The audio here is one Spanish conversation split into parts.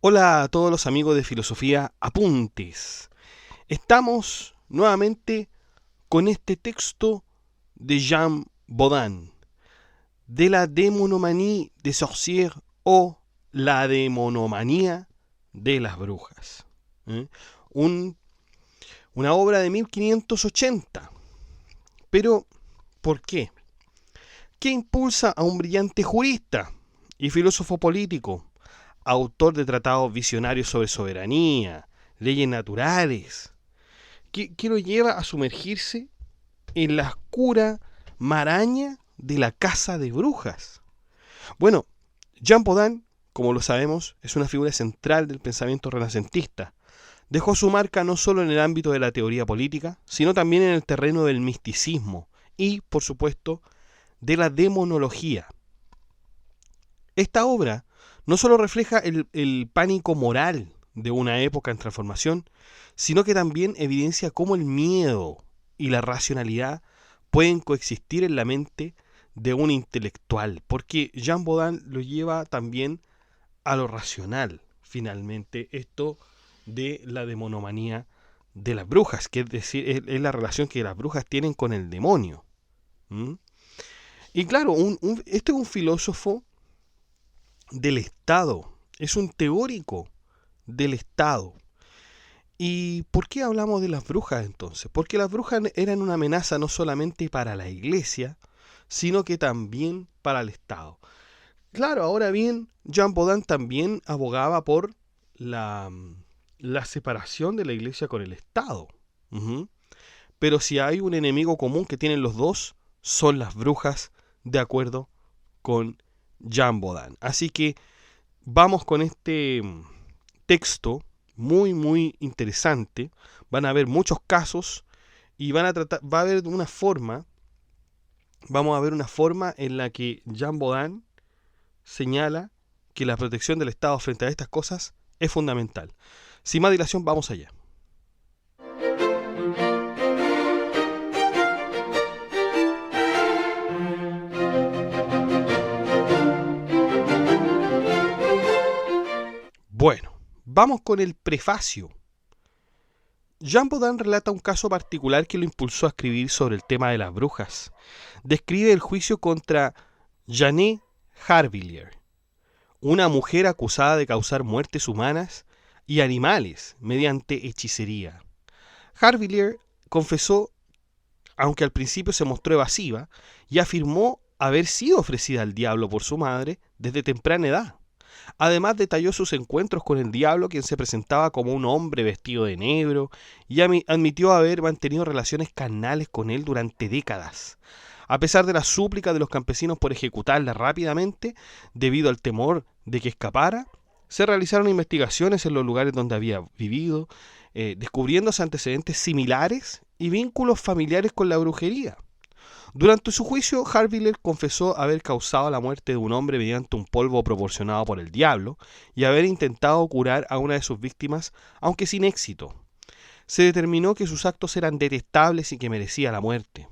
Hola a todos los amigos de Filosofía Apuntes. Estamos nuevamente con este texto de Jean Bodin, de la démonomanie des sorcières o la demonomanía de las brujas. Una obra de 1580. Pero, ¿por qué? ¿Qué impulsa a un brillante jurista y filósofo político, autor de tratados visionarios sobre soberanía, leyes naturales? ¿Qué lo lleva a sumergirse en la oscura maraña de la casa de brujas? Bueno, Jean Bodin, como lo sabemos, es una figura central del pensamiento renacentista. Dejó su marca no solo en el ámbito de la teoría política, sino también en el terreno del misticismo y, por supuesto, de la demonología. Esta obra no solo refleja el pánico moral de una época en transformación, sino que también evidencia cómo el miedo y la racionalidad pueden coexistir en la mente de un intelectual, porque Jean Bodin lo lleva también a lo racional, finalmente, esto de la demonomanía de las brujas, que es decir, es la relación que las brujas tienen con el demonio. Y claro, este es un filósofo del Estado, es un teórico del Estado. ¿Y por qué hablamos de las brujas entonces? Porque las brujas eran una amenaza no solamente para la iglesia, sino que también para el Estado. Claro, ahora bien, Jean Bodin también abogaba por la separación de la iglesia con el Estado. Pero si hay un enemigo común que tienen los dos, son las brujas, de acuerdo con Jean Bodin. Así que vamos con este texto muy interesante. Van a haber muchos casos y vamos a ver una forma en la que Jean Bodin señala que la protección del Estado frente a estas cosas es fundamental. Sin más dilación, vamos allá. Bueno, vamos con el prefacio. Jean Bodin relata un caso particular que lo impulsó a escribir sobre el tema de las brujas. Describe el juicio contra Jeanne Harvilliers, una mujer acusada de causar muertes humanas y animales mediante hechicería. Harvilliers confesó, aunque al principio se mostró evasiva, y afirmó haber sido ofrecida al diablo por su madre desde temprana edad. Además detalló sus encuentros con el diablo, quien se presentaba como un hombre vestido de negro, y admitió haber mantenido relaciones carnales con él durante décadas. A pesar de las súplicas de los campesinos por ejecutarla rápidamente, debido al temor de que escapara, se realizaron investigaciones en los lugares donde había vivido, descubriéndose antecedentes similares y vínculos familiares con la brujería. Durante su juicio, Harvilliers confesó haber causado la muerte de un hombre mediante un polvo proporcionado por el diablo y haber intentado curar a una de sus víctimas, aunque sin éxito. Se determinó que sus actos eran detestables y que merecía la muerte.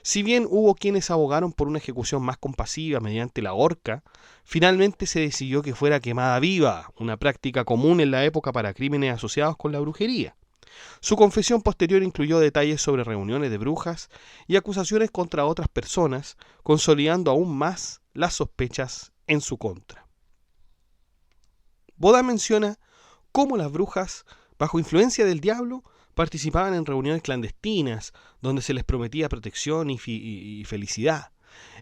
Si bien hubo quienes abogaron por una ejecución más compasiva mediante la horca, finalmente se decidió que fuera quemada viva, una práctica común en la época para crímenes asociados con la brujería. Su confesión posterior incluyó detalles sobre reuniones de brujas y acusaciones contra otras personas, consolidando aún más las sospechas en su contra. Bodin menciona cómo las brujas, bajo influencia del diablo, participaban en reuniones clandestinas, donde se les prometía protección y felicidad.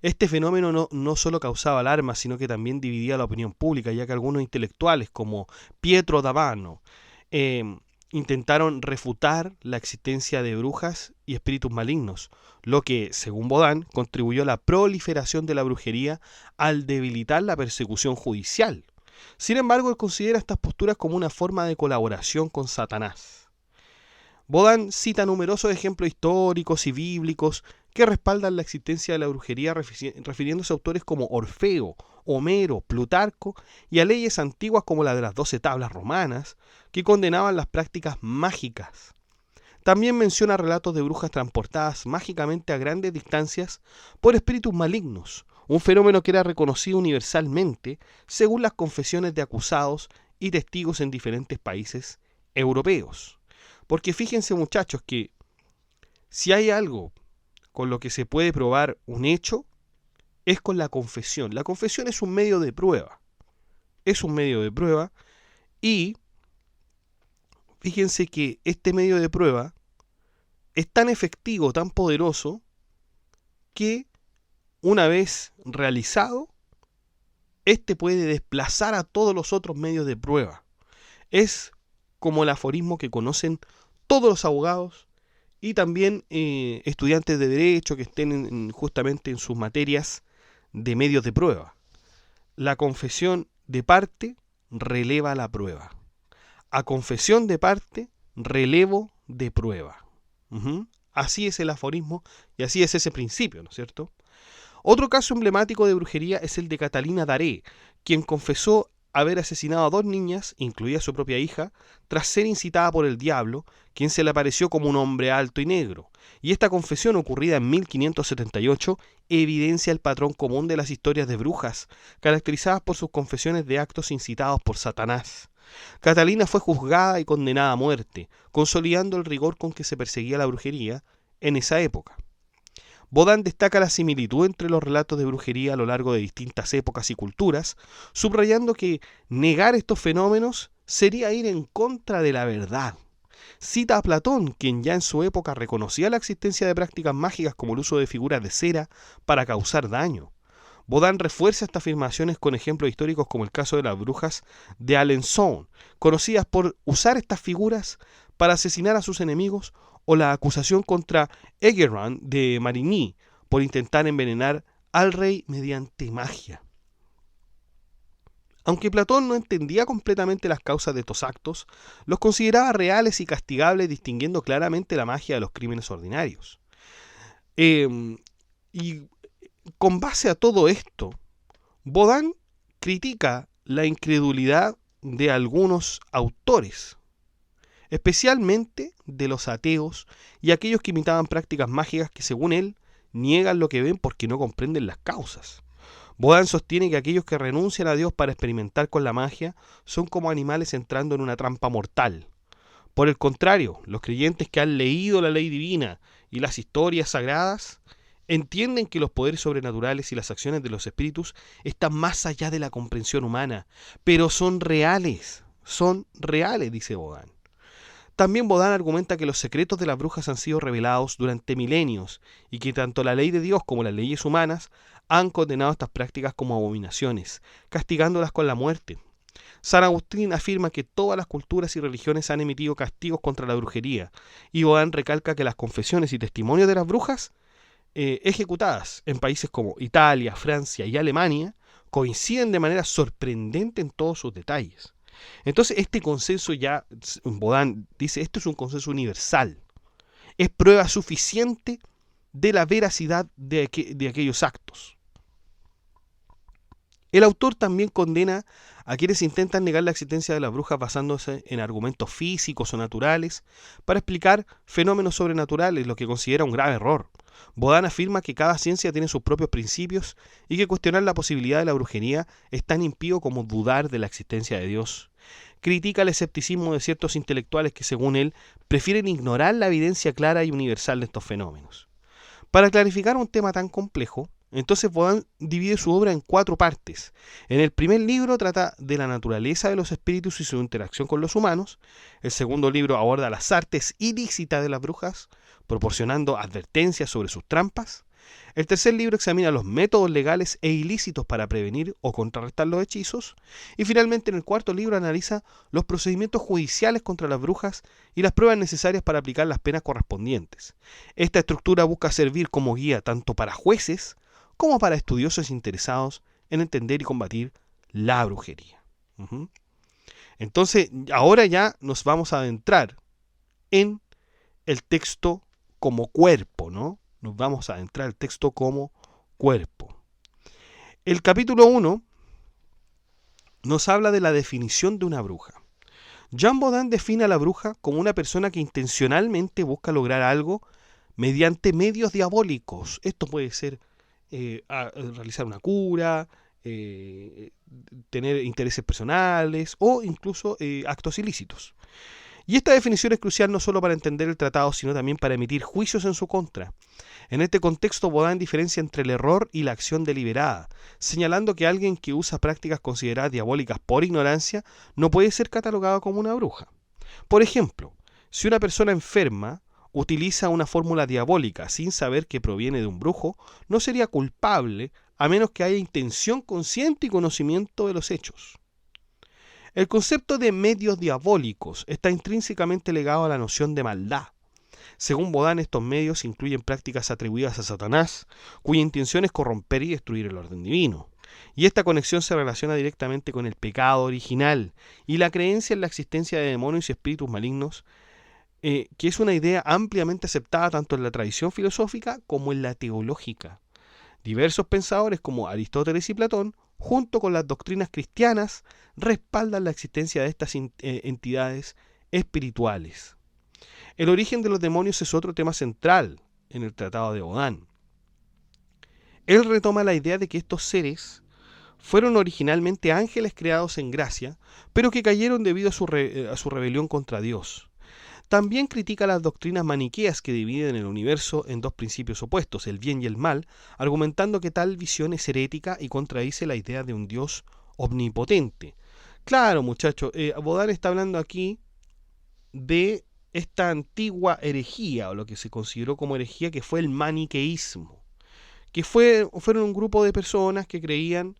Este fenómeno no solo causaba alarma, sino que también dividía la opinión pública, ya que algunos intelectuales, como Pietro d'Abano, intentaron refutar la existencia de brujas y espíritus malignos, lo que, según Bodin, contribuyó a la proliferación de la brujería al debilitar la persecución judicial. Sin embargo, él considera estas posturas como una forma de colaboración con Satanás. Bodin cita numerosos ejemplos históricos y bíblicos que respaldan la existencia de la brujería, refiriéndose a autores como Orfeo, Homero, Plutarco y a leyes antiguas como la de las 12 tablas romanas, que condenaban las prácticas mágicas. También menciona relatos de brujas transportadas mágicamente a grandes distancias por espíritus malignos, un fenómeno que era reconocido universalmente según las confesiones de acusados y testigos en diferentes países europeos. Porque fíjense, muchachos, que si hay algo con lo que se puede probar un hecho, es con la confesión. La confesión es un medio de prueba. Es un medio de prueba y fíjense que este medio de prueba es tan efectivo, tan poderoso, que una vez realizado, este puede desplazar a todos los otros medios de prueba. Es como el aforismo que conocen todos los abogados y también estudiantes de derecho que estén justamente en sus materias de medios de prueba. La confesión de parte releva la prueba. A confesión de parte, relevo de prueba. Así es el aforismo y así es ese principio, ¿no es cierto? Otro caso emblemático de brujería es el de Catalina Daré, quien confesó haber asesinado a 2 niñas, incluida su propia hija, tras ser incitada por el diablo, quien se le apareció como un hombre alto y negro. Y esta confesión, ocurrida en 1578, evidencia el patrón común de las historias de brujas, caracterizadas por sus confesiones de actos incitados por Satanás. Catalina fue juzgada y condenada a muerte, consolidando el rigor con que se perseguía la brujería en esa época. Baudin destaca la similitud entre los relatos de brujería a lo largo de distintas épocas y culturas, subrayando que negar estos fenómenos sería ir en contra de la verdad. Cita a Platón, quien ya en su época reconocía la existencia de prácticas mágicas como el uso de figuras de cera para causar daño. Baudin refuerza estas afirmaciones con ejemplos históricos como el caso de las brujas de Alençon, conocidas por usar estas figuras para asesinar a sus enemigos, o la acusación contra Enguerrand de Marigny por intentar envenenar al rey mediante magia. Aunque Platón no entendía completamente las causas de estos actos, los consideraba reales y castigables, distinguiendo claramente la magia de los crímenes ordinarios. Y con base a todo esto, Baudin critica la incredulidad de algunos autores, especialmente de los ateos y aquellos que imitaban prácticas mágicas que, según él, niegan lo que ven porque no comprenden las causas. Baudin sostiene que aquellos que renuncian a Dios para experimentar con la magia son como animales entrando en una trampa mortal. Por el contrario, los creyentes que han leído la ley divina y las historias sagradas entienden que los poderes sobrenaturales y las acciones de los espíritus están más allá de la comprensión humana, pero son reales, dice Baudin. También Baudin argumenta que los secretos de las brujas han sido revelados durante milenios y que tanto la ley de Dios como las leyes humanas han condenado estas prácticas como abominaciones, castigándolas con la muerte. San Agustín afirma que todas las culturas y religiones han emitido castigos contra la brujería, y Baudin recalca que las confesiones y testimonios de las brujas ejecutadas en países como Italia, Francia y Alemania coinciden de manera sorprendente en todos sus detalles. Entonces este consenso, ya Baudin dice, esto es un consenso universal, es prueba suficiente de la veracidad de aquellos actos. El autor también condena a quienes intentan negar la existencia de las brujas basándose en argumentos físicos o naturales para explicar fenómenos sobrenaturales, lo que considera un grave error. Baudin afirma que cada ciencia tiene sus propios principios y que cuestionar la posibilidad de la brujería es tan impío como dudar de la existencia de Dios. Critica el escepticismo de ciertos intelectuales que, según él, prefieren ignorar la evidencia clara y universal de estos fenómenos. Para clarificar un tema tan complejo, entonces Baudin divide su obra en 4 partes. En el primer libro trata de la naturaleza de los espíritus y su interacción con los humanos. El segundo libro aborda las artes ilícitas de las brujas, proporcionando advertencias sobre sus trampas. El tercer libro examina los métodos legales e ilícitos para prevenir o contrarrestar los hechizos. Y finalmente, en el cuarto libro analiza los procedimientos judiciales contra las brujas y las pruebas necesarias para aplicar las penas correspondientes. Esta estructura busca servir como guía tanto para jueces como para estudiosos interesados en entender y combatir la brujería. Entonces, ahora ya nos vamos a adentrar en el texto como cuerpo, ¿no? nos vamos a adentrar al texto como cuerpo. El capítulo 1 nos habla de la definición de una bruja. Jean Bodin define a la bruja como una persona que intencionalmente busca lograr algo mediante medios diabólicos. Esto puede ser realizar una cura, tener intereses personales o incluso actos ilícitos. Y esta definición es crucial no solo para entender el tratado, sino también para emitir juicios en su contra. En este contexto, Bodin diferencia entre el error y la acción deliberada, señalando que alguien que usa prácticas consideradas diabólicas por ignorancia no puede ser catalogado como una bruja. Por ejemplo, si una persona enferma utiliza una fórmula diabólica sin saber que proviene de un brujo, no sería culpable a menos que haya intención consciente y conocimiento de los hechos. El concepto de medios diabólicos está intrínsecamente ligado a la noción de maldad. Según Bodin, estos medios incluyen prácticas atribuidas a Satanás, cuya intención es corromper y destruir el orden divino. Y esta conexión se relaciona directamente con el pecado original y la creencia en la existencia de demonios y espíritus malignos, que es una idea ampliamente aceptada tanto en la tradición filosófica como en la teológica. Diversos pensadores como Aristóteles y Platón, junto con las doctrinas cristianas, respaldan la existencia de estas entidades espirituales. El origen de los demonios es otro tema central en el tratado de Bodin. Él retoma la idea de que estos seres fueron originalmente ángeles creados en gracia, pero que cayeron debido a su rebelión contra Dios. También critica las doctrinas maniqueas que dividen el universo en dos principios opuestos, el bien y el mal, argumentando que tal visión es herética y contradice la idea de un Dios omnipotente. Claro, muchachos, Bodin está hablando aquí de esta antigua herejía, o lo que se consideró como herejía, que fue el maniqueísmo, que fueron un grupo de personas que creían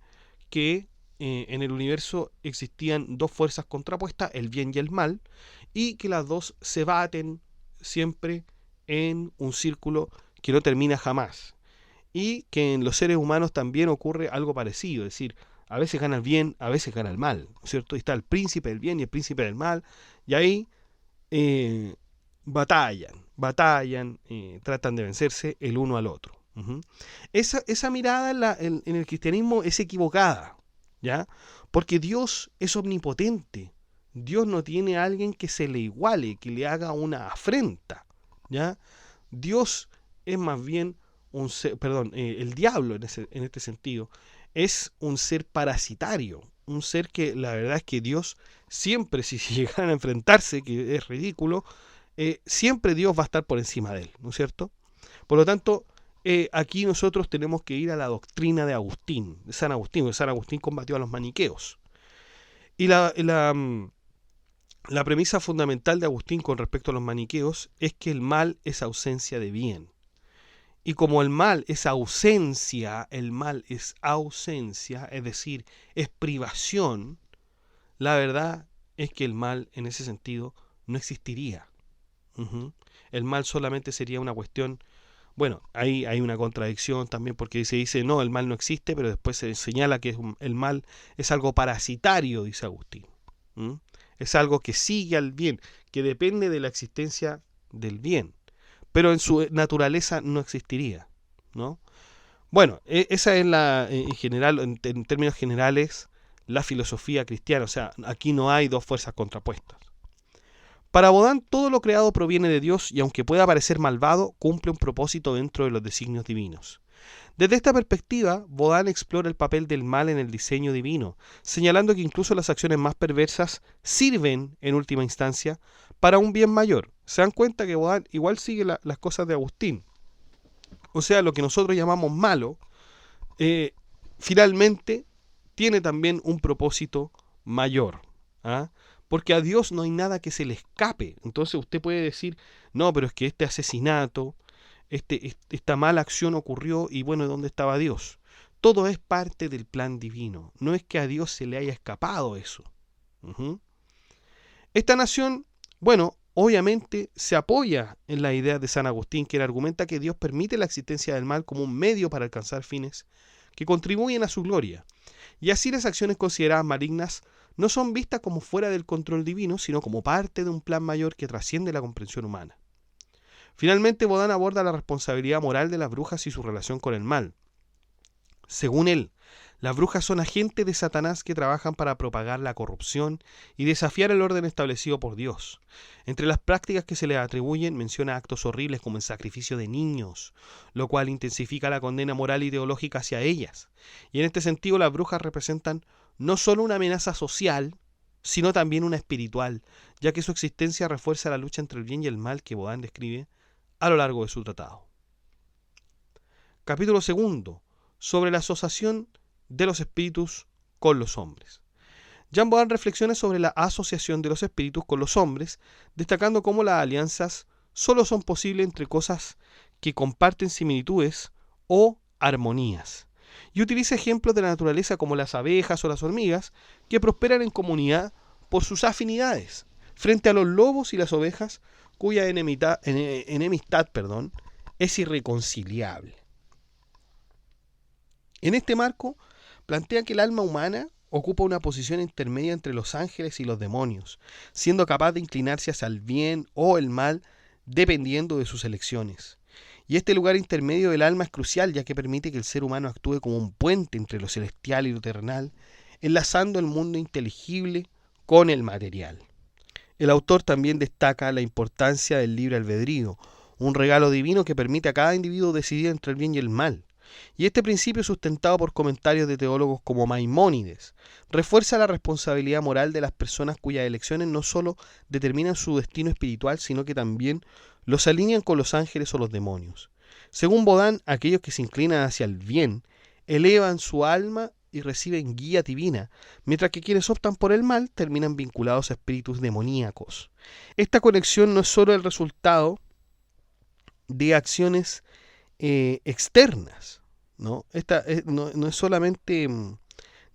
que en el universo existían dos fuerzas contrapuestas, el bien y el mal, y que las dos se baten siempre en un círculo que no termina jamás. Y que en los seres humanos también ocurre algo parecido, es decir, a veces gana el bien, a veces gana el mal, ¿no es cierto? Y está el príncipe del bien y el príncipe del mal, y ahí batallan, tratan de vencerse el uno al otro. Esa mirada en el cristianismo es equivocada, ¿ya? Porque Dios es omnipotente. Dios no tiene a alguien que se le iguale, que le haga una afrenta, ¿ya? Dios es más bien un ser, el diablo en este sentido es un ser parasitario, un ser que la verdad es que Dios siempre, si llegaran a enfrentarse, que es ridículo, siempre Dios va a estar por encima de él, ¿no es cierto? Por lo tanto, aquí nosotros tenemos que ir a la doctrina de Agustín, de San Agustín, porque San Agustín combatió a los maniqueos. Y la premisa fundamental de Agustín con respecto a los maniqueos es que el mal es ausencia de bien. Y como el mal es ausencia, es decir, es privación, la verdad es que el mal en ese sentido no existiría. El mal solamente sería una cuestión, bueno, ahí hay una contradicción también porque se dice, no, el mal no existe, pero después se señala que el mal es algo parasitario, dice Agustín. Es algo que sigue al bien, que depende de la existencia del bien, pero en su naturaleza no existiría, ¿no? Bueno, esa es en general, en términos generales, la filosofía cristiana. O sea, aquí no hay dos fuerzas contrapuestas. Para Bodin, todo lo creado proviene de Dios y aunque pueda parecer malvado, cumple un propósito dentro de los designios divinos. Desde esta perspectiva, Bodin explora el papel del mal en el diseño divino, señalando que incluso las acciones más perversas sirven, en última instancia, para un bien mayor. Se dan cuenta que Bodin igual sigue las cosas de Agustín. O sea, lo que nosotros llamamos malo, finalmente tiene también un propósito mayor. ¿Ah? Porque a Dios no hay nada que se le escape. Entonces usted puede decir, no, pero es que este asesinato, esta mala acción ocurrió y bueno, ¿dónde estaba Dios? Todo es parte del plan divino. No es que a Dios se le haya escapado eso. Esta nación, bueno, obviamente se apoya en la idea de San Agustín, que argumenta que Dios permite la existencia del mal como un medio para alcanzar fines que contribuyen a su gloria. Y así las acciones consideradas malignas no son vistas como fuera del control divino, sino como parte de un plan mayor que trasciende la comprensión humana. Finalmente, Bodán aborda la responsabilidad moral de las brujas y su relación con el mal. Según él, las brujas son agentes de Satanás que trabajan para propagar la corrupción y desafiar el orden establecido por Dios. Entre las prácticas que se les atribuyen menciona actos horribles como el sacrificio de niños, lo cual intensifica la condena moral y ideológica hacia ellas. Y en este sentido las brujas representan no solo una amenaza social, sino también una espiritual, ya que su existencia refuerza la lucha entre el bien y el mal que Bodán describe a lo largo de su tratado. Capítulo 2. Sobre la asociación de los espíritus con los hombres. Jean Bodán reflexiona sobre la asociación de los espíritus con los hombres, destacando cómo las alianzas solo son posibles entre cosas que comparten similitudes o armonías, y utiliza ejemplos de la naturaleza como las abejas o las hormigas, que prosperan en comunidad por sus afinidades, frente a los lobos y las ovejas, cuya enemistad es irreconciliable. En este marco, plantea que el alma humana ocupa una posición intermedia entre los ángeles y los demonios, siendo capaz de inclinarse hacia el bien o el mal dependiendo de sus elecciones. Y este lugar intermedio del alma es crucial, ya que permite que el ser humano actúe como un puente entre lo celestial y lo terrenal, enlazando el mundo inteligible con el material. El autor también destaca la importancia del libre albedrío, un regalo divino que permite a cada individuo decidir entre el bien y el mal. Y este principio, sustentado por comentarios de teólogos como Maimónides, refuerza la responsabilidad moral de las personas cuyas elecciones no solo determinan su destino espiritual, sino que también los alinean con los ángeles o los demonios. Según Bodán, aquellos que se inclinan hacia el bien elevan su alma y reciben guía divina, mientras que quienes optan por el mal terminan vinculados a espíritus demoníacos. Esta conexión no es solo el resultado de acciones externas, ¿no? No es solamente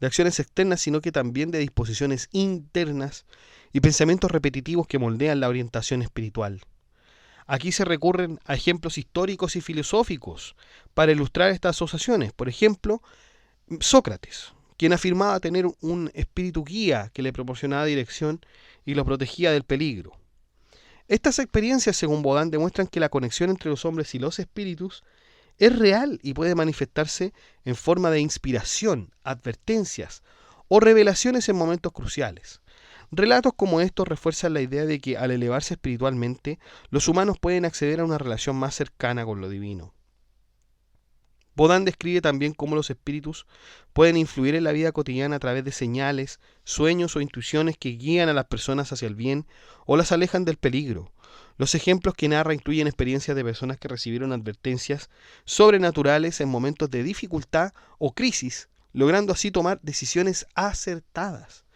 de acciones externas, sino que también de disposiciones internas y pensamientos repetitivos que moldean la orientación espiritual. Aquí se recurren a ejemplos históricos y filosóficos para ilustrar estas asociaciones. Por ejemplo, Sócrates, quien afirmaba tener un espíritu guía que le proporcionaba dirección y lo protegía del peligro. Estas experiencias, según Bodán, demuestran que la conexión entre los hombres y los espíritus es real y puede manifestarse en forma de inspiración, advertencias o revelaciones en momentos cruciales. Relatos como estos refuerzan la idea de que al elevarse espiritualmente, los humanos pueden acceder a una relación más cercana con lo divino. Bodán describe también cómo los espíritus pueden influir en la vida cotidiana a través de señales, sueños o intuiciones que guían a las personas hacia el bien o las alejan del peligro. Los ejemplos que narra incluyen experiencias de personas que recibieron advertencias sobrenaturales en momentos de dificultad o crisis, logrando así tomar decisiones acertadas.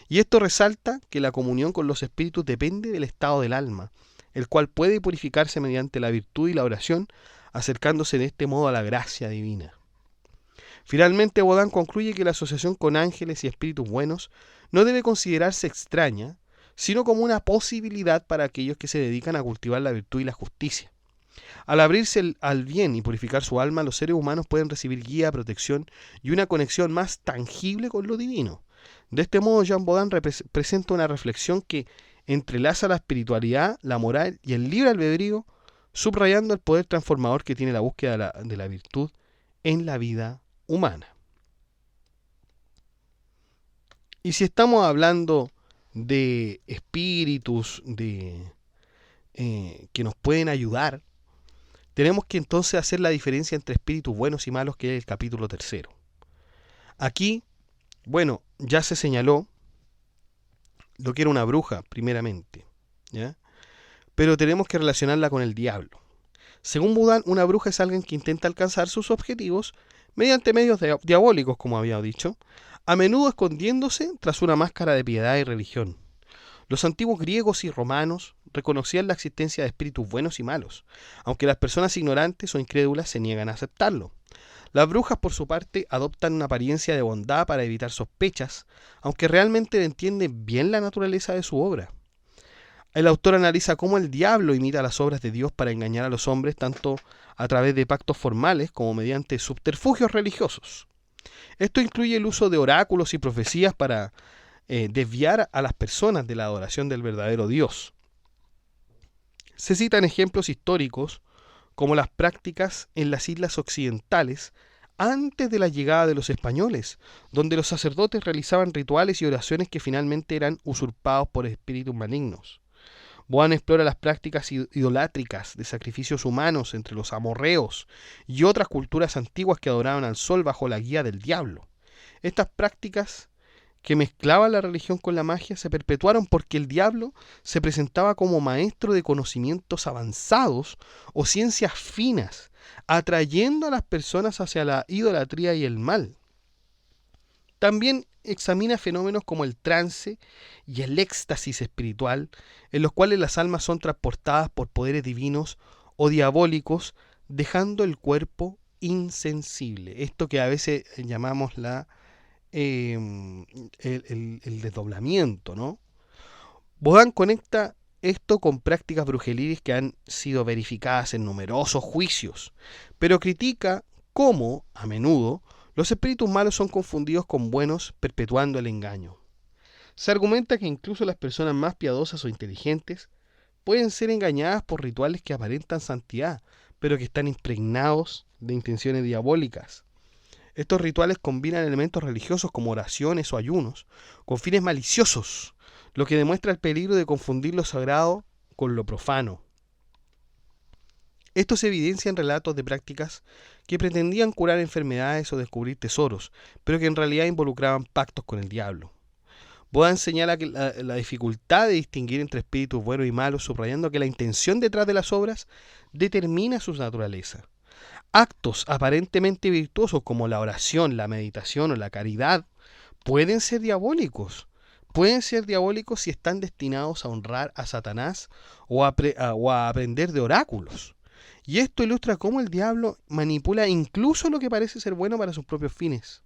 Y esto resalta que la comunión con los espíritus depende del estado del alma, el cual puede purificarse mediante la virtud y la oración, acercándose de este modo a la gracia divina. Finalmente, Bodán concluye que la asociación con ángeles y espíritus buenos no debe considerarse extraña, sino como una posibilidad para aquellos que se dedican a cultivar la virtud y la justicia. Al abrirse al bien y purificar su alma, los seres humanos pueden recibir guía, protección y una conexión más tangible con lo divino. De este modo, Jean Bodán presenta una reflexión que entrelaza la espiritualidad, la moral y el libre albedrío, subrayando el poder transformador que tiene la búsqueda de la virtud en la vida humana. Y si estamos hablando de espíritus que nos pueden ayudar, tenemos que entonces hacer la diferencia entre espíritus buenos y malos, que es el capítulo 3. Aquí, bueno, ya se señaló lo que era una bruja, primeramente, ¿ya? Pero tenemos que relacionarla con el diablo. Según Bodán, una bruja es alguien que intenta alcanzar sus objetivos mediante medios diabólicos, como había dicho, a menudo escondiéndose tras una máscara de piedad y religión. Los antiguos griegos y romanos reconocían la existencia de espíritus buenos y malos, aunque las personas ignorantes o incrédulas se niegan a aceptarlo. Las brujas, por su parte, adoptan una apariencia de bondad para evitar sospechas, aunque realmente entienden bien la naturaleza de su obra. El autor analiza cómo el diablo imita las obras de Dios para engañar a los hombres, tanto a través de pactos formales como mediante subterfugios religiosos. Esto incluye el uso de oráculos y profecías para desviar a las personas de la adoración del verdadero Dios. Se citan ejemplos históricos como las prácticas en las islas occidentales antes de la llegada de los españoles, donde los sacerdotes realizaban rituales y oraciones que finalmente eran usurpados por espíritus malignos. Bohan explora las prácticas idolátricas de sacrificios humanos entre los amorreos y otras culturas antiguas que adoraban al sol bajo la guía del diablo. Estas prácticas que mezclaban la religión con la magia se perpetuaron porque el diablo se presentaba como maestro de conocimientos avanzados o ciencias finas, atrayendo a las personas hacia la idolatría y el mal. También examina fenómenos como el trance y el éxtasis espiritual, en los cuales las almas son transportadas por poderes divinos o diabólicos, dejando el cuerpo insensible. Esto que a veces llamamos el desdoblamiento, ¿no? Bohan conecta esto con prácticas brujeriles que han sido verificadas en numerosos juicios, pero critica cómo, a menudo, los espíritus malos son confundidos con buenos, perpetuando el engaño. Se argumenta que incluso las personas más piadosas o inteligentes pueden ser engañadas por rituales que aparentan santidad, pero que están impregnados de intenciones diabólicas. Estos rituales combinan elementos religiosos como oraciones o ayunos con fines maliciosos, lo que demuestra el peligro de confundir lo sagrado con lo profano. Esto se evidencia en relatos de prácticas que pretendían curar enfermedades o descubrir tesoros, pero que en realidad involucraban pactos con el diablo. Bohan señala que la dificultad de distinguir entre espíritus buenos y malos, subrayando que la intención detrás de las obras determina su naturaleza. Actos aparentemente virtuosos como la oración, la meditación o la caridad pueden ser diabólicos. Pueden ser diabólicos si están destinados a honrar a Satanás o a aprender de oráculos. Y esto ilustra cómo el diablo manipula incluso lo que parece ser bueno para sus propios fines.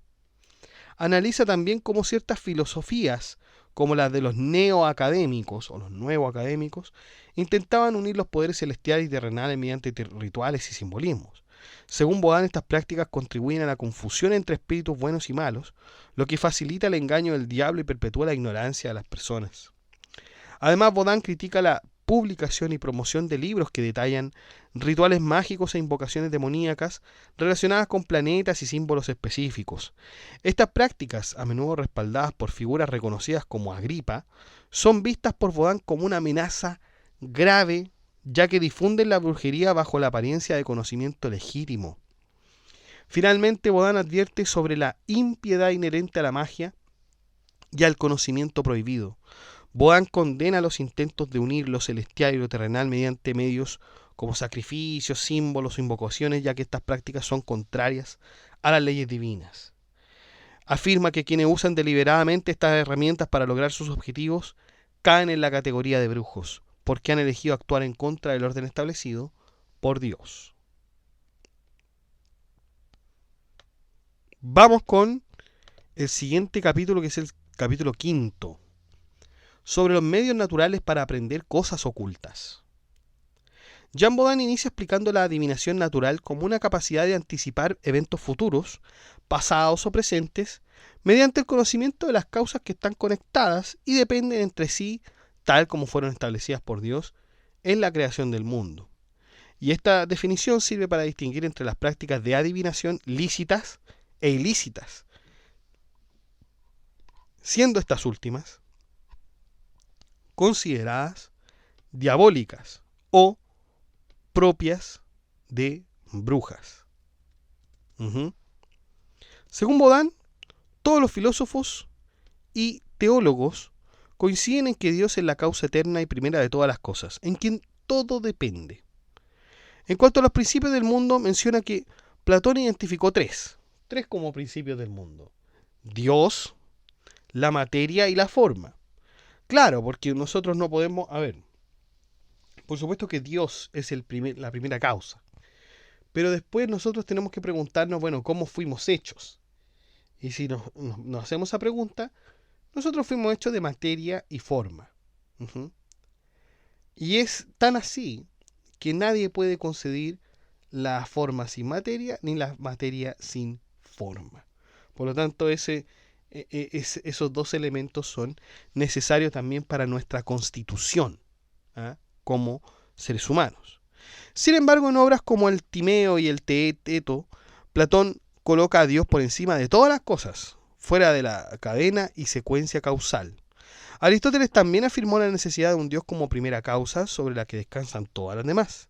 Analiza también cómo ciertas filosofías, como las de los neoacadémicos o los nuevoacadémicos, intentaban unir los poderes celestiales y terrenales mediante rituales y simbolismos. Según Bohan, estas prácticas contribuyen a la confusión entre espíritus buenos y malos, lo que facilita el engaño del diablo y perpetúa la ignorancia de las personas. Además, Bohan critica la publicación y promoción de libros que detallan rituales mágicos e invocaciones demoníacas relacionadas con planetas y símbolos específicos. Estas prácticas, a menudo respaldadas por figuras reconocidas como Agripa, son vistas por Bohan como una amenaza grave, ya que difunden la brujería bajo la apariencia de conocimiento legítimo. Finalmente, Bohan advierte sobre la impiedad inherente a la magia y al conocimiento prohibido. Bohan condena los intentos de unir lo celestial y lo terrenal mediante medios como sacrificios, símbolos o invocaciones, ya que estas prácticas son contrarias a las leyes divinas. Afirma que quienes usan deliberadamente estas herramientas para lograr sus objetivos caen en la categoría de brujos, porque han elegido actuar en contra del orden establecido por Dios. Vamos con el siguiente capítulo, que es el capítulo 5, sobre los medios naturales para aprender cosas ocultas. Jan Bohan inicia explicando la adivinación natural como una capacidad de anticipar eventos futuros, pasados o presentes, mediante el conocimiento de las causas que están conectadas y dependen entre sí, tal como fueron establecidas por Dios en la creación del mundo. Y esta definición sirve para distinguir entre las prácticas de adivinación lícitas e ilícitas, siendo estas últimas consideradas diabólicas o propias de brujas. Según Bohan, todos los filósofos y teólogos coinciden en que Dios es la causa eterna y primera de todas las cosas, en quien todo depende. En cuanto a los principios del mundo, menciona que Platón identificó tres como principios del mundo: Dios, la materia y la forma. Claro, porque nosotros no podemos... por supuesto que Dios es la primera causa. Pero después nosotros tenemos que preguntarnos, bueno, ¿cómo fuimos hechos? Y si nos hacemos esa pregunta, nosotros fuimos hechos de materia y forma. Y es tan así que nadie puede concebir la forma sin materia, ni la materia sin forma. Por lo tanto, esos dos elementos son necesarios también para nuestra constitución, como seres humanos. Sin embargo, en obras como el Timeo y el Teeteto, Platón coloca a Dios por encima de todas las cosas, fuera de la cadena y secuencia causal. Aristóteles también afirmó la necesidad de un Dios como primera causa sobre la que descansan todas las demás.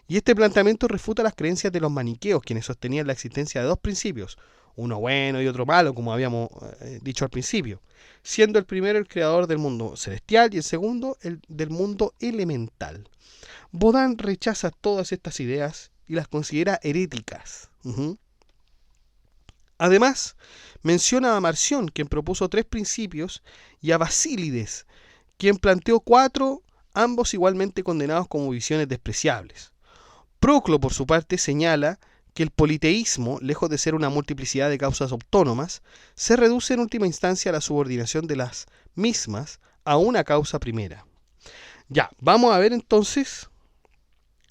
Y este planteamiento refuta las creencias de los maniqueos, quienes sostenían la existencia de dos principios, uno bueno y otro malo, como habíamos dicho al principio, siendo el primero el creador del mundo celestial y el segundo el del mundo elemental. Baudin rechaza todas estas ideas y las considera heréticas. Además, menciona a Marción, quien propuso 3 principios, y a Basílides, quien planteó 4, ambos igualmente condenados como visiones despreciables. Proclo, por su parte, señala que el politeísmo, lejos de ser una multiplicidad de causas autónomas, se reduce en última instancia a la subordinación de las mismas a una causa primera. Ya, vamos a ver entonces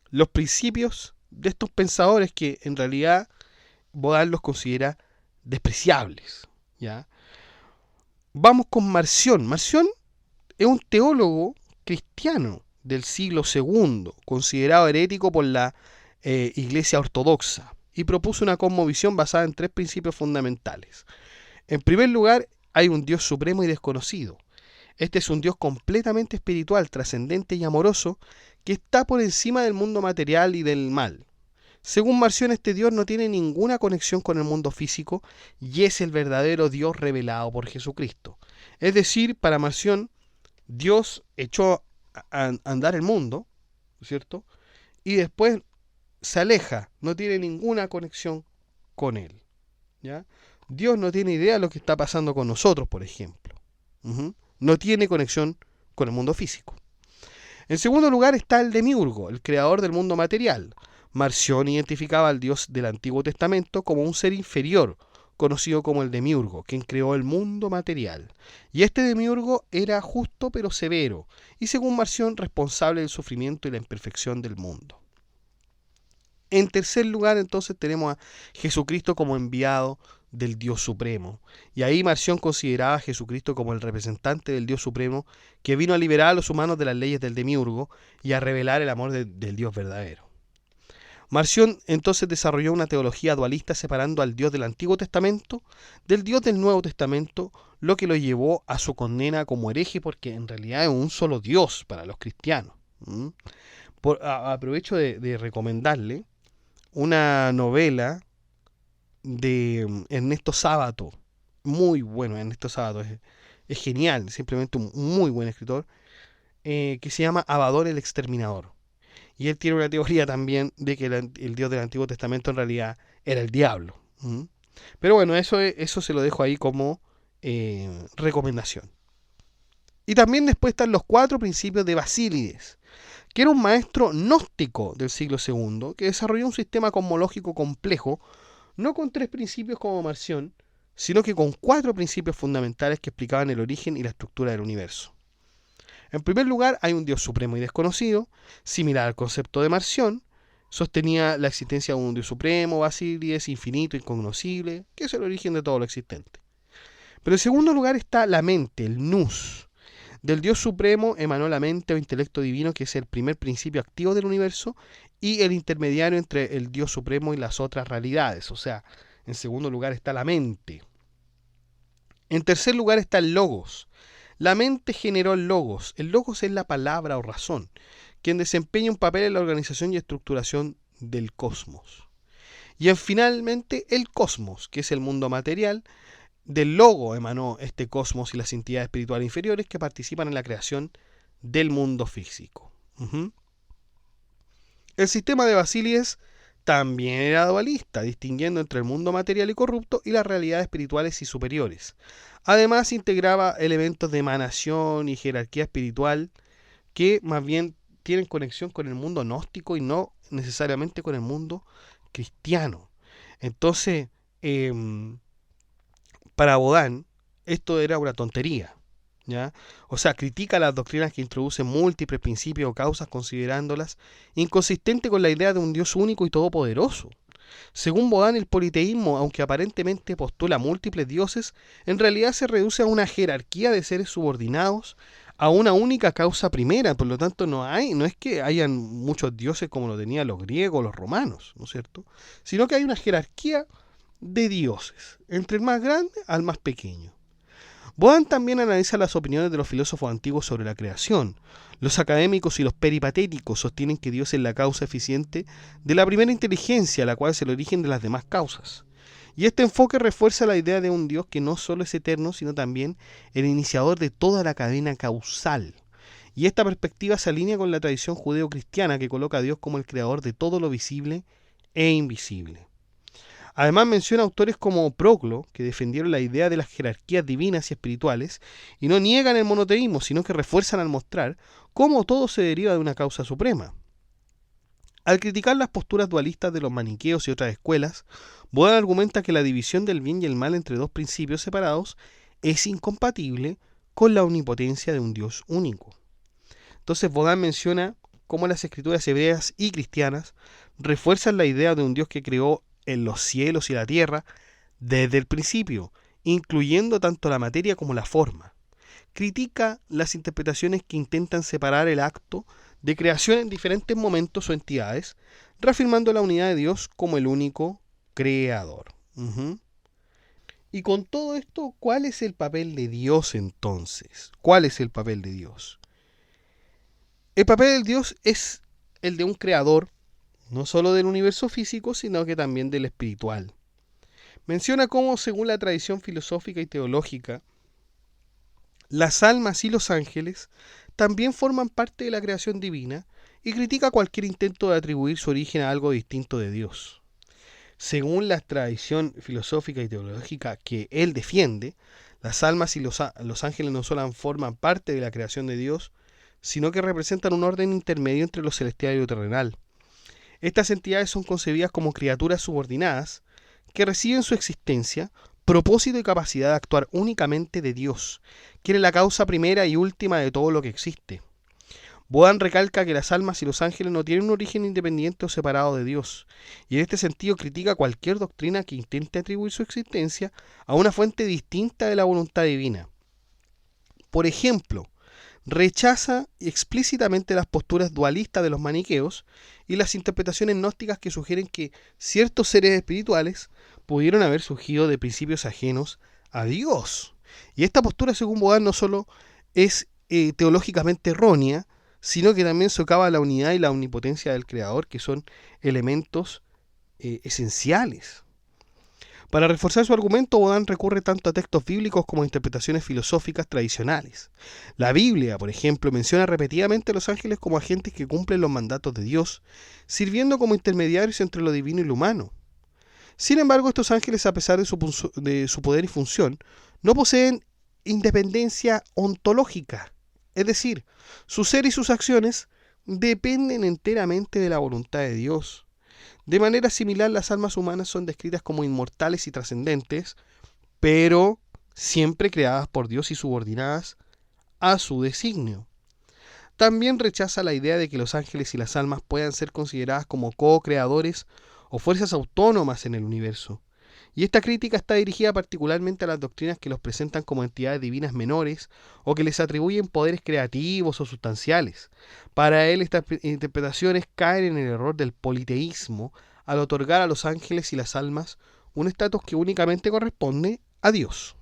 los principios de estos pensadores que en realidad Baudin los considera despreciables. ¿Ya? Vamos con Marción. Marción es un teólogo cristiano del siglo II, considerado herético por la Iglesia Ortodoxa, y propuso una cosmovisión basada en 3 principios fundamentales. En primer lugar, hay un Dios supremo y desconocido. Este es un Dios completamente espiritual, trascendente y amoroso, que está por encima del mundo material y del mal. Según Marción, este Dios no tiene ninguna conexión con el mundo físico y es el verdadero Dios revelado por Jesucristo. Es decir, para Marción, Dios echó a andar el mundo, ¿cierto? Y después se aleja, no tiene ninguna conexión con él. ¿Ya? Dios no tiene idea de lo que está pasando con nosotros, por ejemplo. No tiene conexión con el mundo físico. En segundo lugar está el Demiurgo, el creador del mundo material. Marción identificaba al Dios del Antiguo Testamento como un ser inferior, conocido como el Demiurgo, quien creó el mundo material. Y este Demiurgo era justo pero severo, y según Marción, responsable del sufrimiento y la imperfección del mundo. En tercer lugar, entonces, tenemos a Jesucristo como enviado del Dios Supremo. Y ahí Marción consideraba a Jesucristo como el representante del Dios Supremo que vino a liberar a los humanos de las leyes del Demiurgo y a revelar el amor del Dios verdadero. Marción entonces desarrolló una teología dualista separando al Dios del Antiguo Testamento del Dios del Nuevo Testamento, lo que lo llevó a su condena como hereje, porque en realidad es un solo Dios para los cristianos. Aprovecho de recomendarle una novela de Ernesto Sábato, muy bueno. Ernesto Sábato es genial, simplemente un muy buen escritor, que se llama Abadón el Exterminador. Y él tiene una teoría también de que el Dios del Antiguo Testamento en realidad era el diablo. Pero bueno, eso se lo dejo ahí como recomendación. Y también después están los 4 principios de Basílides, que era un maestro gnóstico del siglo II, que desarrolló un sistema cosmológico complejo, no con 3 principios como Marción, sino que con 4 principios fundamentales que explicaban el origen y la estructura del universo. En primer lugar, hay un Dios supremo y desconocido, similar al concepto de Marción. Sostenía la existencia de un Dios supremo, Basílides, infinito, incognoscible, que es el origen de todo lo existente. Pero en segundo lugar está la mente, el nous. Del Dios supremo emanó la mente o intelecto divino, que es el primer principio activo del universo y el intermediario entre el Dios supremo y las otras realidades. O sea, en segundo lugar está la mente. En tercer lugar está el logos. La mente generó el logos. El logos es la palabra o razón, quien desempeña un papel en la organización y estructuración del cosmos. Y finalmente el cosmos, que es el mundo material. Del logo emanó este cosmos y las entidades espirituales inferiores que participan en la creación del mundo físico. El sistema de Basílides también era dualista, distinguiendo entre el mundo material y corrupto y las realidades espirituales y superiores. Además, integraba elementos de emanación y jerarquía espiritual que más bien tienen conexión con el mundo gnóstico y no necesariamente con el mundo cristiano. Entonces, para Baudin, esto era una tontería, ¿ya? O sea, critica las doctrinas que introducen múltiples principios o causas, considerándolas inconsistentes con la idea de un Dios único y todopoderoso. Según Baudin, el politeísmo, aunque aparentemente postula múltiples dioses, en realidad se reduce a una jerarquía de seres subordinados a una única causa primera. Por lo tanto, no es que hayan muchos dioses como lo tenían los griegos, los romanos, ¿no es cierto? Sino que hay una jerarquía de dioses, entre el más grande al más pequeño. Bohan también analiza las opiniones de los filósofos antiguos sobre la creación. Los académicos y los peripatéticos sostienen que Dios es la causa eficiente de la primera inteligencia, la cual es el origen de las demás causas. Y este enfoque refuerza la idea de un Dios que no solo es eterno, sino también el iniciador de toda la cadena causal. Y esta perspectiva se alinea con la tradición judeo-cristiana que coloca a Dios como el creador de todo lo visible e invisible. Además menciona autores como Proclo, que defendieron la idea de las jerarquías divinas y espirituales, y no niegan el monoteísmo, sino que refuerzan al mostrar cómo todo se deriva de una causa suprema. Al criticar las posturas dualistas de los maniqueos y otras escuelas, Bohan argumenta que la división del bien y el mal entre dos principios separados es incompatible con la omnipotencia de un Dios único. Entonces Bohan menciona cómo las escrituras hebreas y cristianas refuerzan la idea de un Dios que creó en los cielos y la tierra desde el principio, incluyendo tanto la materia como la forma. Critica las interpretaciones que intentan separar el acto de creación en diferentes momentos o entidades, reafirmando la unidad de Dios como el único creador. Y con todo esto, ¿cuál es el papel de Dios entonces? ¿Cuál es el papel de Dios? El papel de Dios es el de un creador, no solo del universo físico, sino que también del espiritual. Menciona cómo, según la tradición filosófica y teológica, las almas y los ángeles también forman parte de la creación divina y critica cualquier intento de atribuir su origen a algo distinto de Dios. Según la tradición filosófica y teológica que él defiende, las almas y los ángeles no solo forman parte de la creación de Dios, sino que representan un orden intermedio entre lo celestial y lo terrenal. Estas entidades son concebidas como criaturas subordinadas que reciben su existencia, propósito y capacidad de actuar únicamente de Dios, quien es la causa primera y última de todo lo que existe. Bohan recalca que las almas y los ángeles no tienen un origen independiente o separado de Dios, y en este sentido critica cualquier doctrina que intente atribuir su existencia a una fuente distinta de la voluntad divina. Por ejemplo, rechaza explícitamente las posturas dualistas de los maniqueos y las interpretaciones gnósticas que sugieren que ciertos seres espirituales pudieron haber surgido de principios ajenos a Dios. Y esta postura, según Bohan, no solo es teológicamente errónea, sino que también socava la unidad y la omnipotencia del Creador, que son elementos esenciales. Para reforzar su argumento, Bohan recurre tanto a textos bíblicos como a interpretaciones filosóficas tradicionales. La Biblia, por ejemplo, menciona repetidamente a los ángeles como agentes que cumplen los mandatos de Dios, sirviendo como intermediarios entre lo divino y lo humano. Sin embargo, estos ángeles, a pesar de su poder y función, no poseen independencia ontológica, es decir, su ser y sus acciones dependen enteramente de la voluntad de Dios. De manera similar, las almas humanas son descritas como inmortales y trascendentes, pero siempre creadas por Dios y subordinadas a su designio. También rechaza la idea de que los ángeles y las almas puedan ser consideradas como co-creadores o fuerzas autónomas en el universo. Y esta crítica está dirigida particularmente a las doctrinas que los presentan como entidades divinas menores o que les atribuyen poderes creativos o sustanciales. Para él, estas interpretaciones caen en el error del politeísmo al otorgar a los ángeles y las almas un estatus que únicamente corresponde a Dios.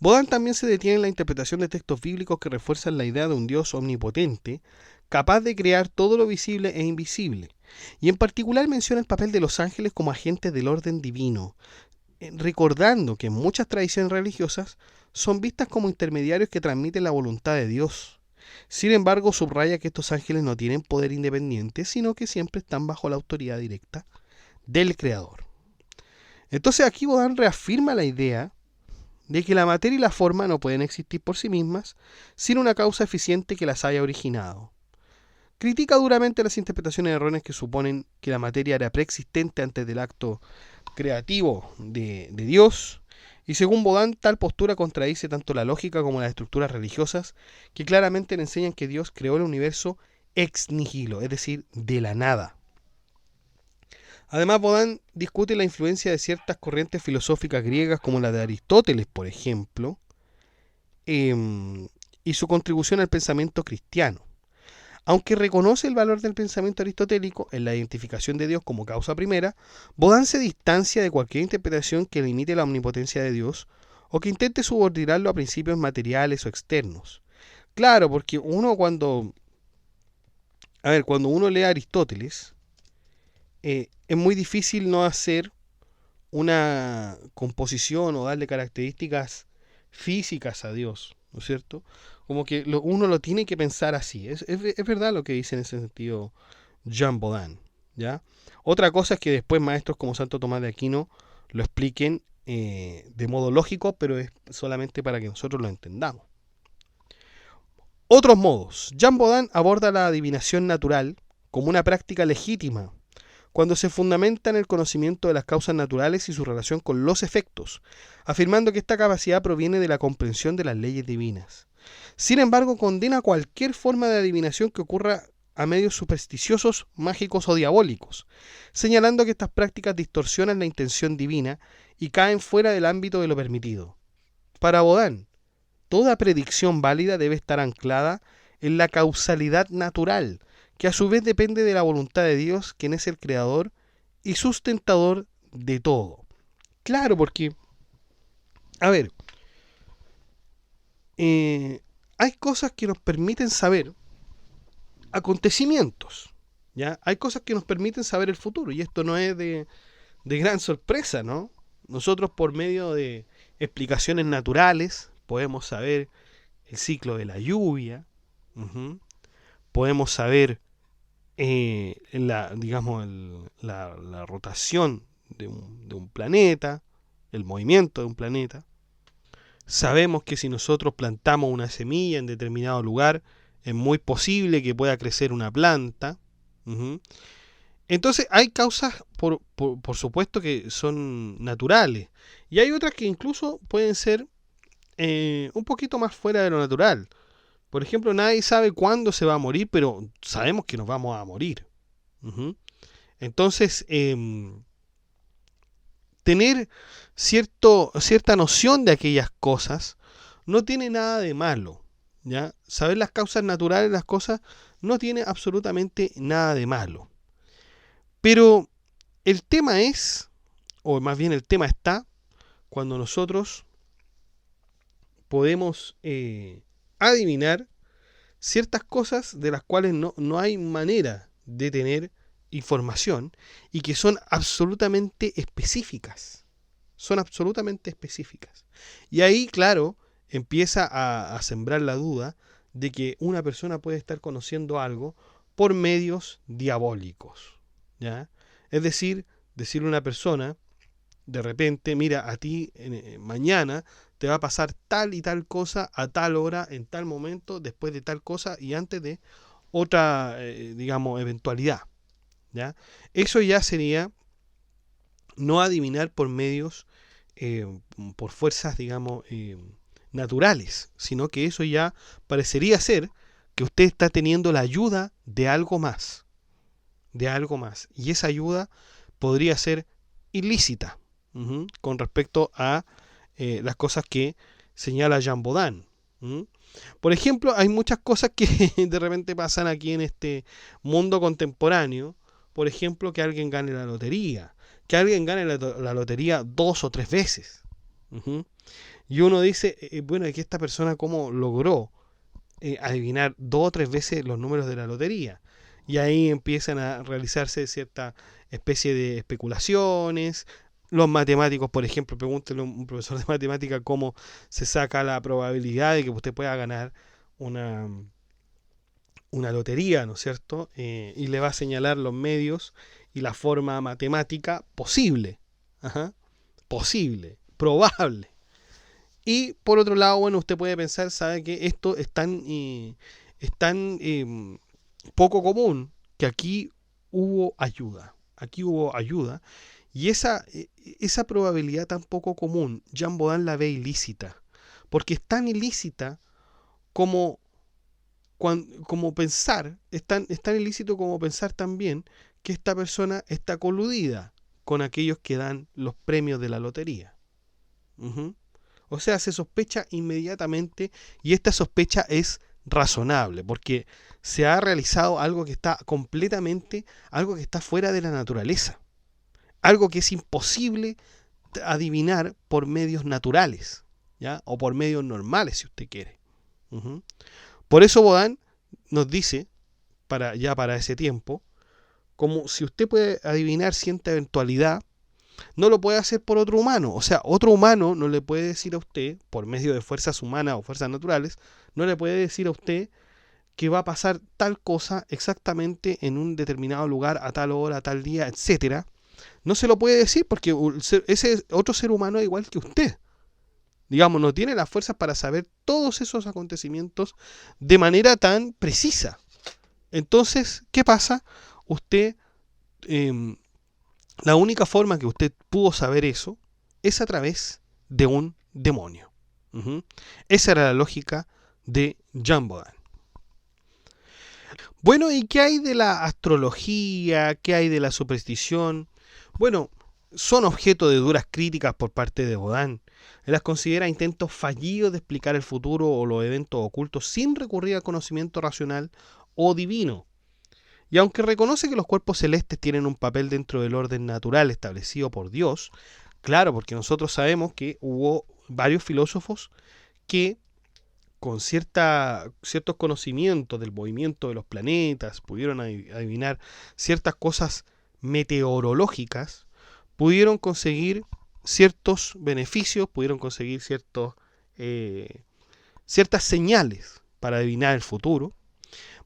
Bohan también se detiene en la interpretación de textos bíblicos que refuerzan la idea de un Dios omnipotente, capaz de crear todo lo visible e invisible, y en particular menciona el papel de los ángeles como agentes del orden divino, recordando que en muchas tradiciones religiosas son vistas como intermediarios que transmiten la voluntad de Dios. Sin embargo, subraya que estos ángeles no tienen poder independiente, sino que siempre están bajo la autoridad directa del Creador. Entonces aquí Bohan reafirma la idea de que la materia y la forma no pueden existir por sí mismas sin una causa eficiente que las haya originado. Critica duramente las interpretaciones erróneas que suponen que la materia era preexistente antes del acto creativo de Dios, y según Bohan, tal postura contradice tanto la lógica como las estructuras religiosas que claramente le enseñan que Dios creó el universo ex nihilo, es decir, de la nada. Además, Bohan discute la influencia de ciertas corrientes filosóficas griegas como la de Aristóteles, por ejemplo, y su contribución al pensamiento cristiano. Aunque reconoce el valor del pensamiento aristotélico en la identificación de Dios como causa primera, Baudin se distancia de cualquier interpretación que limite la omnipotencia de Dios o que intente subordinarlo a principios materiales o externos. Claro, porque cuando uno lee a Aristóteles, es muy difícil no hacer una composición o darle características físicas a Dios, ¿no es cierto? Como que uno lo tiene que pensar así. Es verdad lo que dice en ese sentido Jean Baudin, ¿ya? Otra cosa es que después maestros como Santo Tomás de Aquino lo expliquen de modo lógico, pero es solamente para que nosotros lo entendamos. Otros modos. Jean Baudin aborda la adivinación natural como una práctica legítima cuando se fundamenta en el conocimiento de las causas naturales y su relación con los efectos, afirmando que esta capacidad proviene de la comprensión de las leyes divinas. Sin embargo, condena cualquier forma de adivinación que ocurra a medios supersticiosos, mágicos o diabólicos, señalando que estas prácticas distorsionan la intención divina y caen fuera del ámbito de lo permitido. Para Baudin, toda predicción válida debe estar anclada en la causalidad natural, que a su vez depende de la voluntad de Dios, quien es el creador y sustentador de todo. Claro, porque, a ver, hay cosas que nos permiten saber acontecimientos, ¿ya? Hay cosas que nos permiten saber el futuro, y esto no es de gran sorpresa, ¿no? Nosotros por medio de explicaciones naturales podemos saber el ciclo de la lluvia, podemos saber la rotación de un planeta, el movimiento de un planeta. Sabemos que si nosotros plantamos una semilla en determinado lugar, es muy posible que pueda crecer una planta. Entonces hay causas, por supuesto, que son naturales. Y hay otras que incluso pueden ser un poquito más fuera de lo natural. Por ejemplo, nadie sabe cuándo se va a morir, pero sabemos que nos vamos a morir. Entonces, tener cierta noción de aquellas cosas no tiene nada de malo, ¿ya? Saber las causas naturales de las cosas no tiene absolutamente nada de malo. Pero el tema es, o más bien el tema está, cuando nosotros podemos adivinar ciertas cosas de las cuales no hay manera de tener información y que son absolutamente específicas. Son absolutamente específicas. Y ahí, claro, empieza a sembrar la duda de que una persona puede estar conociendo algo por medios diabólicos, ¿ya? Es decir, decirle a una persona, de repente, mira, a ti mañana te va a pasar tal y tal cosa a tal hora, en tal momento, después de tal cosa y antes de otra, eventualidad, ¿ya? Eso ya sería no adivinar por medios, por fuerzas, naturales, sino que eso ya parecería ser que usted está teniendo la ayuda de algo más, y esa ayuda podría ser ilícita, con respecto a las cosas que señala Jean Baudin. Por ejemplo, hay muchas cosas que de repente pasan aquí en este mundo contemporáneo. Por ejemplo, que alguien gane la lotería, que alguien gane la lotería 2 o 3 veces. Y uno dice, bueno, que esta persona cómo logró adivinar 2 o 3 veces los números de la lotería. Y ahí empiezan a realizarse cierta especie de especulaciones. Los matemáticos, por ejemplo, pregúntele a un profesor de matemática cómo se saca la probabilidad de que usted pueda ganar una lotería, ¿no es cierto? Y le va a señalar los medios y la forma matemática posible. Posible, probable. Y por otro lado, bueno, usted puede pensar, sabe que esto es tan poco común que aquí hubo ayuda. Y esa probabilidad tan poco común, Jean Baudin la ve ilícita. Porque es tan ilícita como pensar, es tan ilícito como pensar también que esta persona está coludida con aquellos que dan los premios de la lotería. O sea, se sospecha inmediatamente y esta sospecha es razonable porque se ha realizado algo que está completamente, algo que está fuera de la naturaleza. Algo que es imposible adivinar por medios naturales, ¿ya? O por medios normales, si usted quiere. Uh-huh. Por eso Baudin nos dice, para ese tiempo, como si usted puede adivinar cierta eventualidad, no lo puede hacer por otro humano. O sea, otro humano no le puede decir a usted, por medio de fuerzas humanas o fuerzas naturales, no le puede decir a usted que va a pasar tal cosa exactamente en un determinado lugar, a tal hora, a tal día, etcétera. No se lo puede decir porque ese otro ser humano es igual que usted. Digamos, no tiene las fuerzas para saber todos esos acontecimientos de manera tan precisa. Entonces, ¿qué pasa? Usted, la única forma que usted pudo saber eso es a través de un demonio. Uh-huh. Esa era la lógica de Jean Baudin. Bueno, ¿y qué hay de la astrología? ¿Qué hay de la superstición? Bueno, son objeto de duras críticas por parte de Baudin. Él las considera intentos fallidos de explicar el futuro o los eventos ocultos sin recurrir al conocimiento racional o divino. Y aunque reconoce que los cuerpos celestes tienen un papel dentro del orden natural establecido por Dios, claro, porque nosotros sabemos que hubo varios filósofos que con ciertos conocimientos del movimiento de los planetas, pudieron adivinar ciertas cosas meteorológicas, pudieron conseguir ciertos beneficios, pudieron conseguir ciertas señales para adivinar el futuro.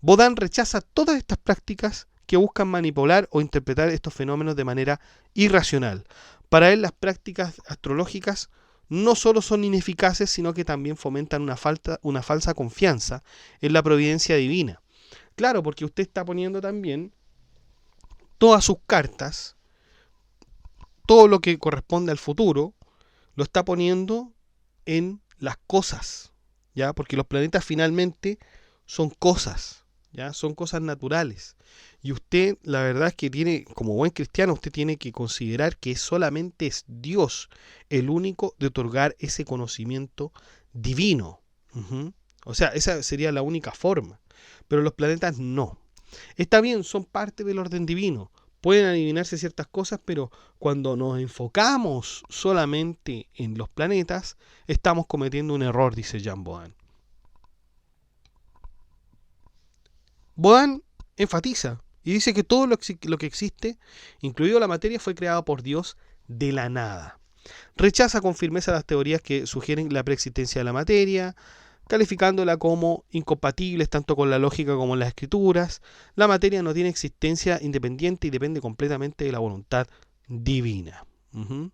Baudin rechaza todas estas prácticas que buscan manipular o interpretar estos fenómenos de manera irracional. Para él, las prácticas astrológicas no solo son ineficaces, sino que también fomentan una falsa confianza en la providencia divina. Claro, porque usted está poniendo también todas sus cartas, todo lo que corresponde al futuro, lo está poniendo en las cosas, ¿ya? Porque los planetas finalmente son cosas, ¿ya? Son cosas naturales. Y usted, la verdad es que tiene, como buen cristiano, usted tiene que considerar que solamente es Dios el único de otorgar ese conocimiento divino. Uh-huh. O sea, esa sería la única forma. Pero los planetas no. Está bien, son parte del orden divino. Pueden adivinarse ciertas cosas, pero cuando nos enfocamos solamente en los planetas, estamos cometiendo un error, dice Jean Baudin. Baudin enfatiza y dice que todo lo que existe, incluido la materia, fue creado por Dios de la nada. Rechaza con firmeza las teorías que sugieren la preexistencia de la materia, calificándola como incompatibles tanto con la lógica como en las escrituras. La materia no tiene existencia independiente y depende completamente de la voluntad divina. Uh-huh.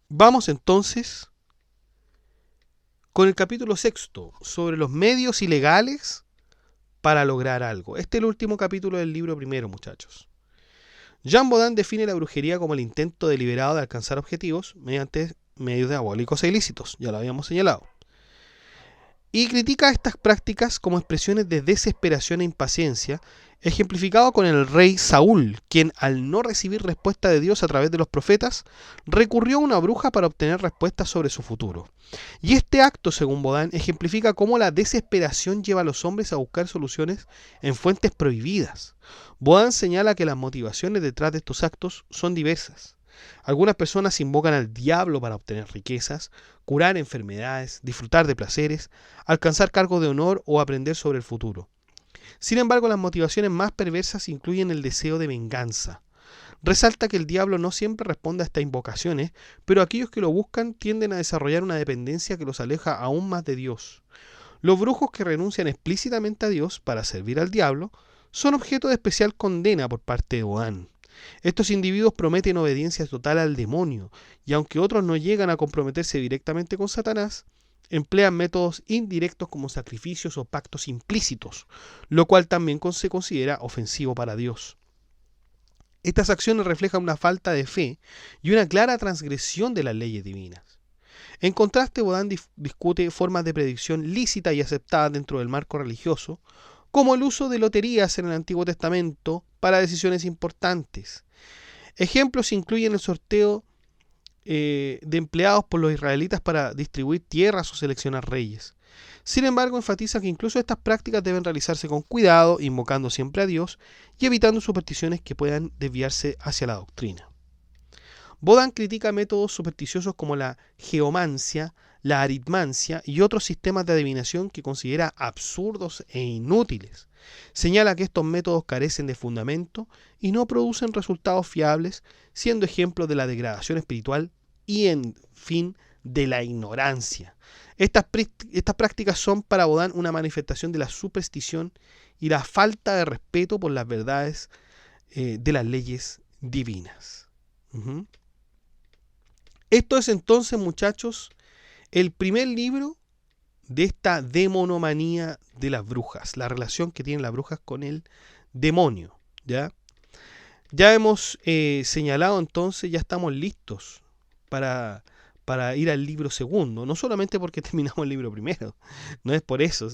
Vamos entonces con el capítulo 6 sobre los medios ilegales para lograr algo. Este es el último capítulo del libro primero, muchachos. Jean Baudin define la brujería como el intento deliberado de alcanzar objetivos mediante medios diabólicos e ilícitos, ya lo habíamos señalado. Y critica estas prácticas como expresiones de desesperación e impaciencia, ejemplificado con el rey Saúl, quien al no recibir respuesta de Dios a través de los profetas, recurrió a una bruja para obtener respuestas sobre su futuro. Y este acto, según Baudin, ejemplifica cómo la desesperación lleva a los hombres a buscar soluciones en fuentes prohibidas. Baudin señala que las motivaciones detrás de estos actos son diversas. Algunas personas invocan al diablo para obtener riquezas, curar enfermedades, disfrutar de placeres, alcanzar cargos de honor o aprender sobre el futuro. Sin embargo, las motivaciones más perversas incluyen el deseo de venganza. Resalta que el diablo no siempre responde a estas invocaciones, pero aquellos que lo buscan tienden a desarrollar una dependencia que los aleja aún más de Dios. Los brujos que renuncian explícitamente a Dios para servir al diablo son objeto de especial condena por parte de Baudin. Estos individuos prometen obediencia total al demonio, y aunque otros no llegan a comprometerse directamente con Satanás, emplean métodos indirectos como sacrificios o pactos implícitos, lo cual también se considera ofensivo para Dios. Estas acciones reflejan una falta de fe y una clara transgresión de las leyes divinas. En contraste, Baudin discute formas de predicción lícitas y aceptadas dentro del marco religioso, como el uso de loterías en el Antiguo Testamento para decisiones importantes. Ejemplos incluyen el sorteo de empleados por los israelitas para distribuir tierras o seleccionar reyes. Sin embargo, enfatiza que incluso estas prácticas deben realizarse con cuidado, invocando siempre a Dios y evitando supersticiones que puedan desviarse hacia la doctrina. Bodan critica métodos supersticiosos como la geomancia, la aritmancia y otros sistemas de adivinación que considera absurdos e inútiles. Señala que estos métodos carecen de fundamento y no producen resultados fiables, siendo ejemplos de la degradación espiritual y, en fin, de la ignorancia. Estas prácticas son para Bodan una manifestación de la superstición y la falta de respeto por las verdades de las leyes divinas. Esto es entonces, muchachos, el primer libro de esta demonomanía de las brujas, la relación que tienen las brujas con el demonio. Ya hemos señalado entonces, ya estamos listos para ir al libro segundo, no solamente porque terminamos el libro primero, no es por eso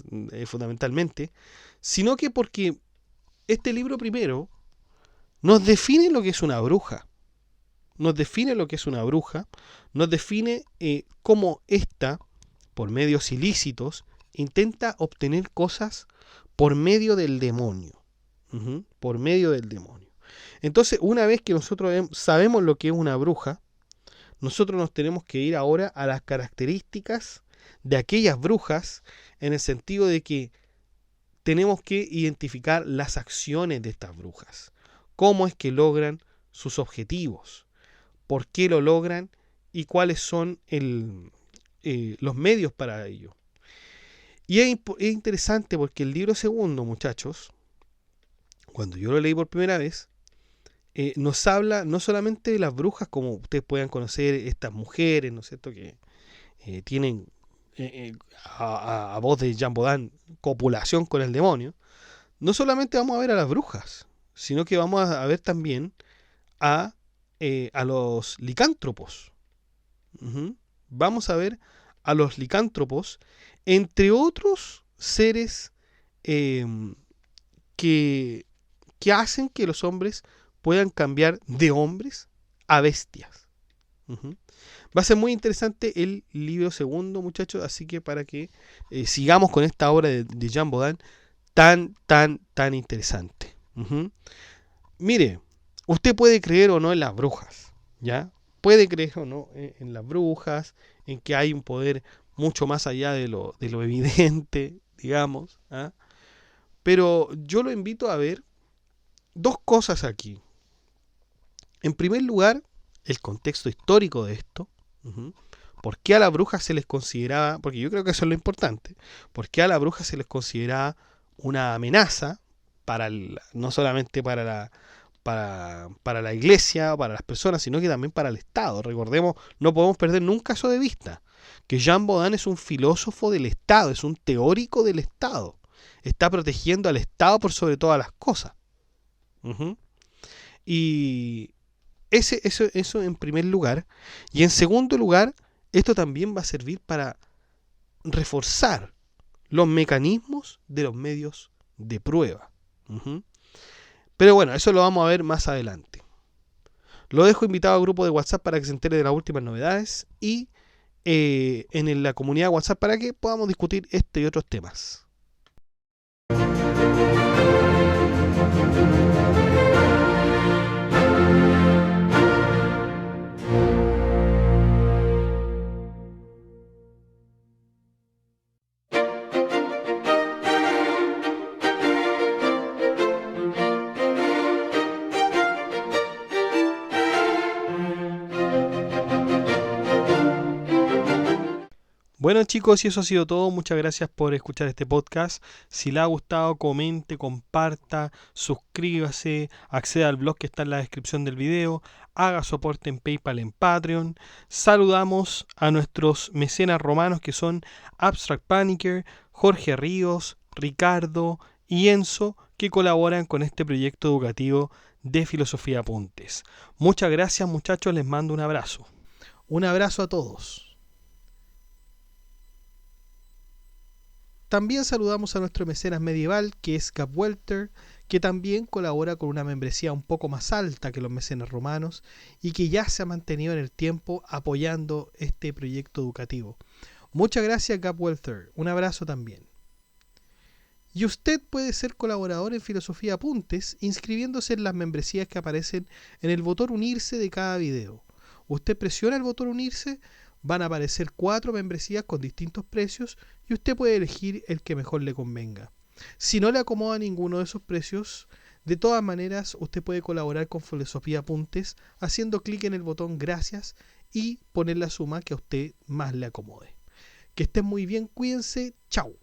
fundamentalmente, sino que porque este libro primero nos define lo que es una bruja. Nos define lo que es una bruja, nos define cómo ésta, por medios ilícitos, intenta obtener cosas por medio del demonio. Por medio del demonio. Entonces, una vez que nosotros sabemos lo que es una bruja, nosotros nos tenemos que ir ahora a las características de aquellas brujas, en el sentido de que tenemos que identificar las acciones de estas brujas. Cómo es que logran sus objetivos. Por qué lo logran y cuáles son los medios para ello. Y es interesante porque el libro segundo, muchachos, cuando yo lo leí por primera vez, nos habla no solamente de las brujas, como ustedes puedan conocer, estas mujeres, ¿no es cierto?, que tienen a voz de Jean Bodan copulación con el demonio. No solamente vamos a ver a las brujas, sino que vamos a ver también a los licántropos. Vamos a ver a los licántropos, entre otros seres que hacen que los hombres puedan cambiar de hombres a bestias. Va a ser muy interesante el libro segundo, muchachos, así que para que sigamos con esta obra de Jean Bodan tan interesante. Mire, usted puede creer o no en las brujas, ¿ya? Puede creer o no en las brujas, en que hay un poder mucho más allá de lo evidente, digamos. ¿Ah? Pero yo lo invito a ver dos cosas aquí. En primer lugar, el contexto histórico de esto. ¿Por qué a la bruja se les consideraba, porque yo creo que eso es lo importante, por qué a la bruja se les consideraba una amenaza, no solamente para la iglesia, para las personas, sino que también para el Estado? Recordemos, no podemos perder nunca eso de vista, que Jean Bodan es un filósofo del Estado, es un teórico del Estado. Está protegiendo al Estado por sobre todas las cosas. Y eso en primer lugar. Y en segundo lugar, esto también va a servir para reforzar los mecanismos de los medios de prueba. Pero bueno, eso lo vamos a ver más adelante. Lo dejo invitado al grupo de WhatsApp para que se entere de las últimas novedades y en la comunidad de WhatsApp para que podamos discutir este y otros temas. Bueno, chicos, y eso ha sido todo. Muchas gracias por escuchar este podcast. Si le ha gustado, comente, comparta, suscríbase, acceda al blog que está en la descripción del video, haga soporte en PayPal, en Patreon. Saludamos a nuestros mecenas romanos que son Abstract Panicker, Jorge Ríos, Ricardo y Enzo, que colaboran con este proyecto educativo de Filosofía Apuntes. Muchas gracias, muchachos, les mando un abrazo. Un abrazo a todos. También saludamos a nuestro mecenas medieval, que es Gab Welter, que también colabora con una membresía un poco más alta que los mecenas romanos y que ya se ha mantenido en el tiempo apoyando este proyecto educativo. Muchas gracias, Gapwell III. Un abrazo también. Y usted puede ser colaborador en Filosofía Apuntes inscribiéndose en las membresías que aparecen en el botón unirse de cada video. Usted presiona el botón unirse, van a aparecer 4 membresías con distintos precios y usted puede elegir el que mejor le convenga. Si no le acomoda ninguno de esos precios, de todas maneras usted puede colaborar con Filosofía Apuntes haciendo clic en el botón gracias y poner la suma que a usted más le acomode. Que estén muy bien, cuídense, chao.